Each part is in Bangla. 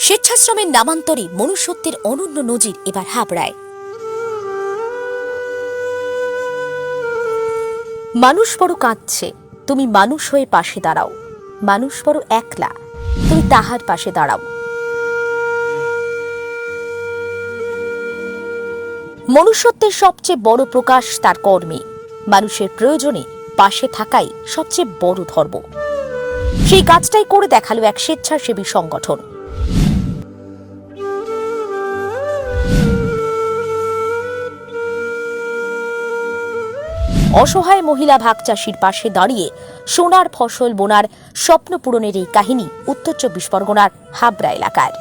স্বেচ্ছাশ্রমের নামান্তরে মনুষ্যত্বের অনন্য নজির এবার হাবড়ায়। মানুষ বড় কাঁদছে, তুমি মানুষ হয়ে পাশে দাঁড়াও। মানুষ বড় একলা, তুমি তাহার পাশে দাঁড়াও। মনুষ্যত্বের সবচেয়ে বড় প্রকাশ তার কর্মে। মানুষের প্রয়োজনে পাশে থাকাই সবচেয়ে বড় ধর্ম। সেই কাজটাই করে দেখালো এক স্বেচ্ছাসেবী সংগঠন। অসহায় মহিলা ভাগ চাষির পাশে দাঁড়িয়ে সোনার ফসল বোনার স্বপ্ন পূরণের এই কাহিনী উত্তর ২৪ পরগনার হাবড়া এলাকার।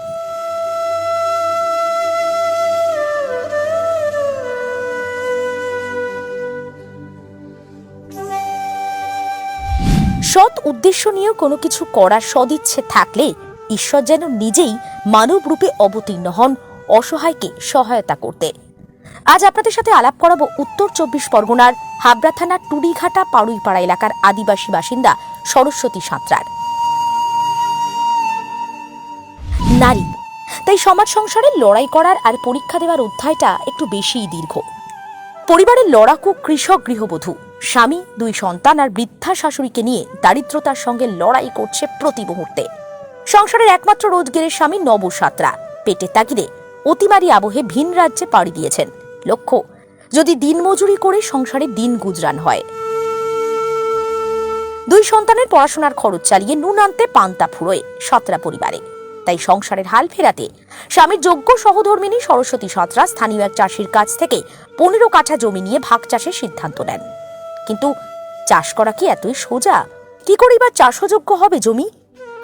সৎ উদ্দেশ্য নিয়েও কোনো কিছু করার সদিচ্ছে থাকলে ঈশ্বর যেন নিজেই মানব রূপে অবতীর্ণ হন অসহায়কে সহায়তা করতে। আজ আপনাদের সাথে আলাপ করাবো উত্তর ২৪ পরগনার হাবড়া থানার টুরিঘাটা পাড়ুইপাড়া এলাকার আদিবাসী বাসিন্দা সরস্বতী সাঁতরার। নারী, তাই সমাজ সংসারে লড়াই করার আর পরীক্ষা দেওয়ার অধ্যায়টা একটু বেশিই দীর্ঘ। পরিবারের লড়াকু কৃষক গৃহবধূ, স্বামী, ২ সন্তান আর বৃদ্ধা শাশুড়িকে নিয়ে দারিদ্রতার সঙ্গে লড়াই করছে প্রতি মুহূর্তে। সংসারের একমাত্র রোজগেরের স্বামী নব সাঁতরা পেটের তাগিদে অতিমারী আবহে ভিন রাজ্যে পাড়ি দিয়েছেন। লক্ষ্য, যদি দিনমজুরি করে সংসারে দিন গুজরান হয়। ২ সন্তানের পড়াশোনার খরচ চালিয়ে নুন আনতে পান্তা ফুরোয় সাঁতরা পরিবারে। তাই সংসারের হাল ফেরাতে স্বামীর যোগ্য সহধর্মিনী সরস্বতী সাঁতরা স্থানীয় এক চাষির কাছ থেকে ১৫ কাঠা জমি নিয়ে ভাগ চাষের সিদ্ধান্ত নেন। কিন্তু চাষ করা কি এতই সোজা? কি করে বা চাষযোগ্য হবে জমি?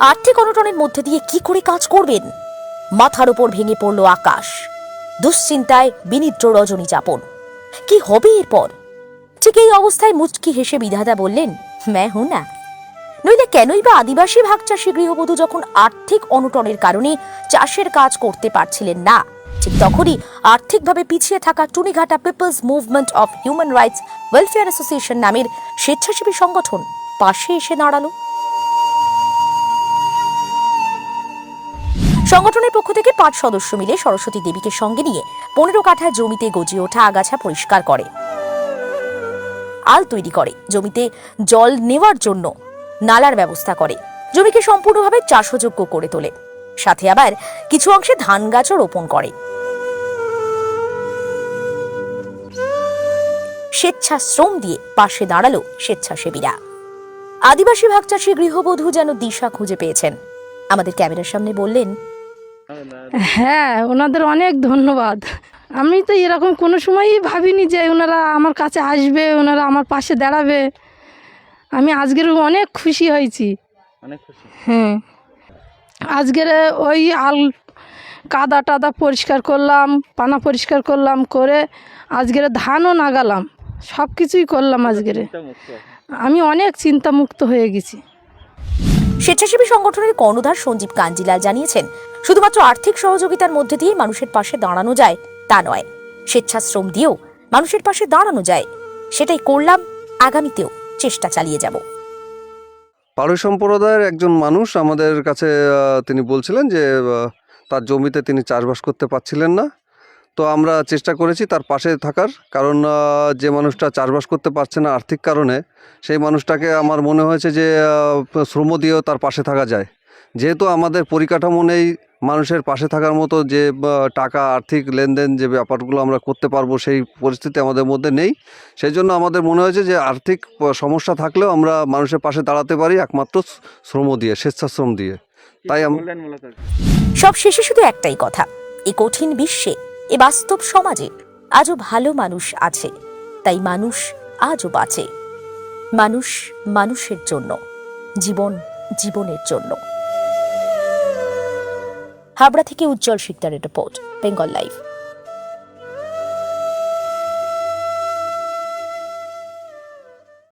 আর্থিক অনটনের মধ্যে দিয়ে কি করে কাজ করবেন? মাথার উপর ভেঙে পড়ল আকাশ। দুশ্চিন্তায় বিনিদ্র রজনী যাপন। কি হবে এরপর? ঠিক এই অবস্থায় মুচকি হেসে বিধাতা বললেন, ম্যা হু না। নইলে কেনই বা আদিবাসী ভাগ চাষী গৃহবধূ যখন আর্থিক অনটনের কারণে চাষের কাজ করতে পারছিলেন না, ঠিক তখনই আর্থিকভাবে পিছিয়ে থাকা Tunighata people's movement of human rights welfare association নামের স্বেচ্ছাসেবী সংগঠন পাশে এসে দাঁড়ালো। সংগঠনের পক্ষ থেকে ৫ সদস্য মিলে সরস্বতী দেবীকে সঙ্গে নিয়ে ১৫ কাঠা জমিতে গজিয়ে ওঠা আগাছা পরিষ্কার করে, আল তৈরি করে, জমিতে জল নেওয়ার জন্য নালার ব্যবস্থা করে, জমিকে সম্পূর্ণভাবে চাষযোগ্য করে তোলে। সাথে আবার কিছু অংশে ধান গাছও রোপণ করে। স্বেচ্ছাশ্রম দিয়ে পাশে দাঁড়ালো স্বেচ্ছাসেবীরা। আদিবাসী ভাগ চাষী গৃহবধূ যেন দিশা খুঁজে পেয়েছেন। আমাদের ক্যামেরার সামনে বললেন, হ্যাঁ, ওনাদের অনেক ধন্যবাদ। আমি তো এরকম কোনো সময়ই ভাবিনি যে ওনারা আমার কাছে আসবে, ওনারা আমার পাশে দাঁড়াবে। আমি আজকের অনেক খুশি হয়েছি। হ্যাঁ, আজকের ওই কাদা টাদা পরিষ্কার করলাম, পানা পরিষ্কার করলাম, করে আজকের ধানও নাগালাম, সব কিছুই করলাম আজকের। আমি অনেক চিন্তামুক্ত হয়ে গেছি। স্বেচ্ছাসেবী সংগঠনের কর্ণধার সঞ্জীব কাঞ্জিলাল জানিয়েছেন, শুধুমাত্র আর্থিক সহযোগিতার মধ্যে দিয়ে মানুষের পাশে দাঁড়ানো যায় তা নয়, স্বেচ্ছাশ্রম দিয়েও মানুষের পাশে দাঁড়ানো যায়। সেটাই করলাম, আগামীতেও চেষ্টা চালিয়ে যাব। পাড়ুই সম্প্রদায়ের একজন মানুষ আমাদের কাছে তিনি বলছিলেন যে তার জমিতে তিনি চাষবাস করতে পারছিলেন না। তো আমরা চেষ্টা করেছি তার পাশে থাকার, কারণ যে মানুষটা চাষবাস করতে পারছে না আর্থিক কারণে, সেই মানুষটাকে আমার মনে হয়েছে যে শ্রম দিয়েও তার পাশে থাকা যায়। যেহেতু আমাদের পরিকাঠামো নেই মানুষের পাশে থাকার মতো, যে টাকা আর্থিক লেনদেন যে ব্যাপারগুলো আমরা করতে পারবো সেই পরিস্থিতি আমাদের মধ্যে নেই। সেই জন্য আমাদের মনে হয়েছে যে আর্থিক সমস্যা থাকলেও আমরা মানুষের পাশে দাঁড়াতে পারি একমাত্র শ্রম দিয়ে, স্বেচ্ছাশ্রম দিয়ে। তাই সব শেষে শুধু একটাই কথা, এই কঠিন বিশ্বে, এ বাস্তব সমাজে আজও ভালো মানুষ আছে, তাই মানুষ আজও বাঁচে। মানুষ মানুষের জন্য, জীবন জীবনের জন্য। হাবড়া থেকে উজ্জ্বল শিকদারের রিপোর্ট, বেঙ্গল লাইভ।